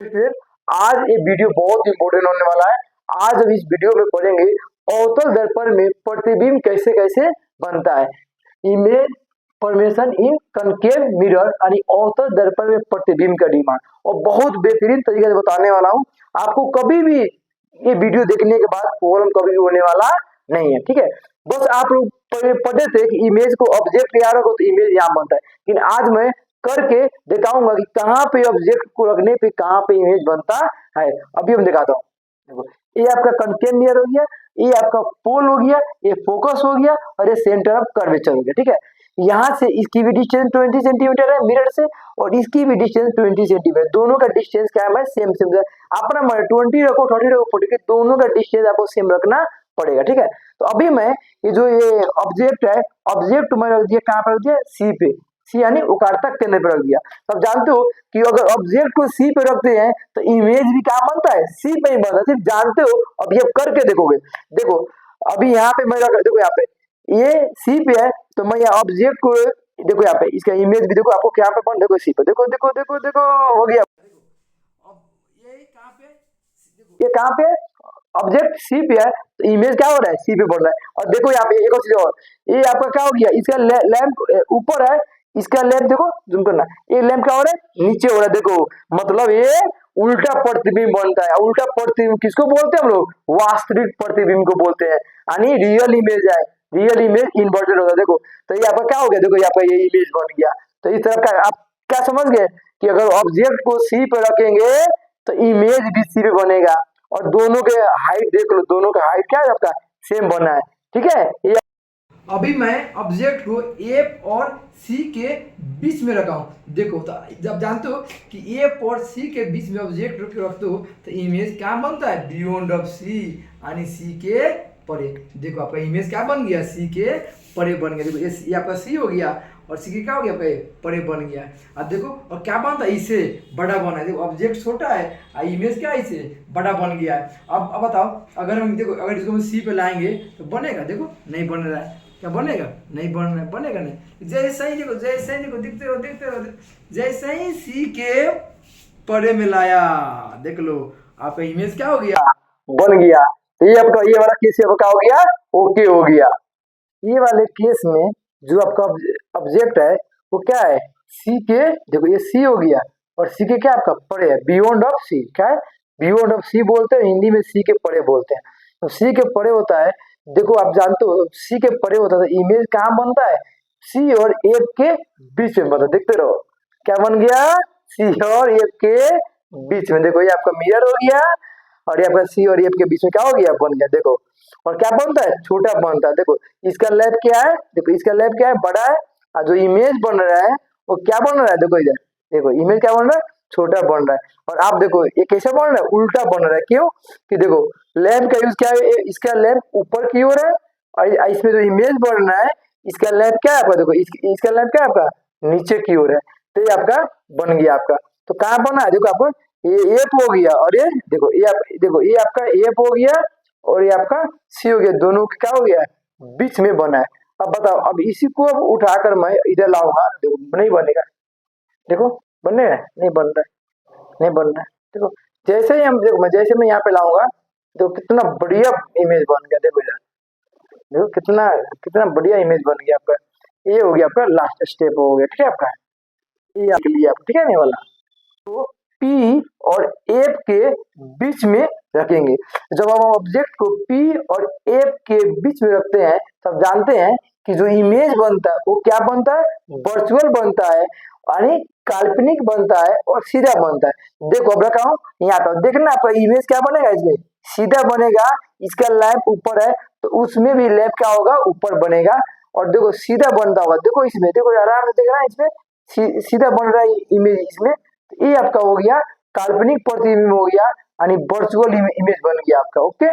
फिर आज ये वीडियो बहुत इंपॉर्टेंट होने वाला है। आज हम इस वीडियो में पढ़ेंगे अवतल दर्पण में प्रतिबिंब कैसे कैसे बनता है। इमेज फॉर्मेशन इन कनकेव मिरर यानी अवतल दर्पण में प्रतिबिंब का डिमांड, और बहुत बेहतरीन तरीके से बताने वाला हूँ। आपको कभी भी ये वीडियो देखने के बाद प्रॉब्लम कभी भी होने वाला नहीं है, ठीक है। बस आप लोग पढ़े थे कि इमेज को ऑब्जेक्ट याद रखो तो इमेज यहाँ बनता है, लेकिन आज मैं करके दिखाऊंगा कि कहाँ पे ऑब्जेक्ट को रखने पे कहाँ पे इमेज बनता है। अभी हम दिखाता हूँ। देखो, ये आपका कंटेंट मिरर हो गया, ये आपका पोल हो गया, ये फोकस हो गया, और ये सेंटर ऑफ कर्वेचर हो गया, ठीक है। यहाँ से इसकी भी डिस्टेंस 20 सेंटीमीटर है मिरर से, और इसकी भी डिस्टेंस 20 सेंटीमीटर। दोनों का डिस्टेंस क्या है, सेम सेम अपना 20 रखो 30 रखो 40, दोनों का डिस्टेंस आपको सेम रखना पड़ेगा, ठीक है। तो अभी मैं ये ऑब्जेक्ट है, ऑब्जेक्ट मैं रख दिया कहाँ पर, रख दिया सी पे, सी यानी उकारतक केंद्र पर रख दिया। अब जानते हो कि अगर ऑब्जेक्ट को सी पे रखते हैं तो इमेज भी कहाँ बनता है, सी पे ही बनता है। सिर्फ जानते हो, अब ये करके देखोगे। देखो अभी यहाँ पे मैं रख, देखो यहाँ पे ये सी पे है, तो मैं यहाँ ऑब्जेक्ट को देखो, यहाँ पे इसका इमेज भी देखो, आपको क्या पे बन, देखो सी पे, देखो देखो देखो देखो हो गया। अब ये कहाँ पे ऑब्जेक्ट सी पे है, तो इमेज क्या हो रहा है, सी पे बन रहा है। और देखो यहाँ पे एक और चीज और, ये आपका क्या हो गया, इसका लैंप ऊपर है, इसका लैंप देखो जूम करना, ये लैंप क्या हो रहा है, नीचे हो रहा है। देखो मतलब ये उल्टा प्रतिबिंब बनता है। उल्टा प्रतिबिंब किसको बोलते हैं हम लोग, वास्तविक प्रतिबिंब को बोलते हैं, यानी रियल इमेज है। रियल इमेज इन्वर्टेड होता है। देखो तो ये आपका क्या हो गया, देखो यहाँ पे ये इमेज बन गया। तो इस तरह का आप क्या समझ गए कि अगर ऑब्जेक्ट को सी पे रखेंगे तो इमेज भी सी पे बनेगा। और दोनों के हाइट देख लो, दोनों का हाइट क्या है आपका, सेम बना है, ठीक है। ये अभी मैं ऑब्जेक्ट को एफ और सी के बीच में रखा हूँ। देखो तो जब जानते हो कि एफ और सी के बीच में ऑब्जेक्ट रखते हो तो इमेज क्या बनता है, बियॉन्ड ऑफ सी, यानी सी के परे। देखो आपका इमेज क्या बन गया, सी के परे बन गया। देखो ये आपका सी हो गया और सी के क्या हो गया, परे बन गया। अब देखो और क्या बनता है, इससे बड़ा बना है। देखो ऑब्जेक्ट छोटा है और इमेज क्या है, इससे बड़ा बन गया है। अब बताओ, अगर हम देखो अगर इसको हम सी पे लाएंगे तो बनेगा, देखो नहीं बन रहा है। क्या बनेगा, नहीं बन रहा है, बनेगा नहीं। जैसे ही देखो, जैसे ही देखो, दिखते रहो, जैसे ही सी के परे में लाया, देख लो आपका इमेज क्या हो गया, बन गया। तो ये आपका ये वाला केस आपका हो गया, ओके हो गया। ये वाले केस में जो आपका ऑब्जेक्ट है वो क्या है, सी के, देखो ये सी हो गया, और सी के क्या आपका परे है, बियॉन्ड ऑफ सी। क्या है, बियॉन्ड ऑफ सी बोलते हैं, हिंदी में सी के परे बोलते हैं। तो सी के परे होता है, देखो आप जानते हो सी के परे होता है तो इमेज कहाँ बनता है, सी और एफ के बीच में बनता है। देखते रहो क्या बन गया, सी और एफ के बीच में। देखो ये आपका मिरर हो गया, और ये आपका सी और एफ के बीच में क्या हो गया, बन गया। देखो और क्या बनता है, छोटा बनता है। देखो इसका लैब क्या है, देखो इसका लैब क्या है, बड़ा है, और जो इमेज बन रहा है वो क्या बन रहा है, देखो इधर देखो इमेज क्या बन रहा है, छोटा बन रहा है। और आप देखो ये कैसे बन रहा है, उल्टा बन रहा है। क्यों कि देखो लैंप का यूज क्या है, इसका लैंप ऊपर की ओर है, और इसमें जो इमेज बन रहा है इसका लैंप क्या है आपका, देखो इसका लैंप क्या है आपका, नीचे की ओर है। तो ये आपका बन गया आपका। तो कहाँ बना है, देखो आपको ये एफ हो गया, और ये देखो ये देखो ये आपका एफ हो गया, और ये आपका सी हो गया। दोनों का क्या हो गया, बीच में बना है। अब बताओ, अब इसी को अब उठाकर मैं इधर लाऊंगा, देखो नहीं बनेगा। देखो बनेगा, नहीं बन रहा है, नहीं बन रहा है। देखो जैसे ही हम, देखो मैं जैसे मैं यहाँ पे लाऊंगा, देखो कितना बढ़िया इमेज बन गया। देखो इधर देखो कितना कितना बढ़िया इमेज बन गया आपका। ये हो गया आपका लास्ट स्टेप हो गया, ठीक है आपका। ये आपके लिए आप, ठीक है नहीं वाला। तो P और F के बीच में रखेंगे। जब हम ऑब्जेक्ट को P और F के बीच में रखते हैं तब जानते हैं कि जो इमेज बनता है वो क्या बनता है, वर्चुअल बनता है, यानी काल्पनिक बनता है और सीधा बनता है। देखो अब रखा हूं यहाँ पर, देखना आपका इमेज क्या बनेगा, इसमें सीधा बनेगा। इसका लैंप ऊपर है तो उसमें भी लैंप क्या होगा, ऊपर बनेगा। और देखो सीधा बनता होगा, देखो इसमें देखो आराम से देखना, इसमें सीधा बन रहा है इमेज इसमें। ये आपका हो गया काल्पनिक प्रतिबिंब हो गया, यानी वर्चुअल इमेज बन गया आपका। ओके।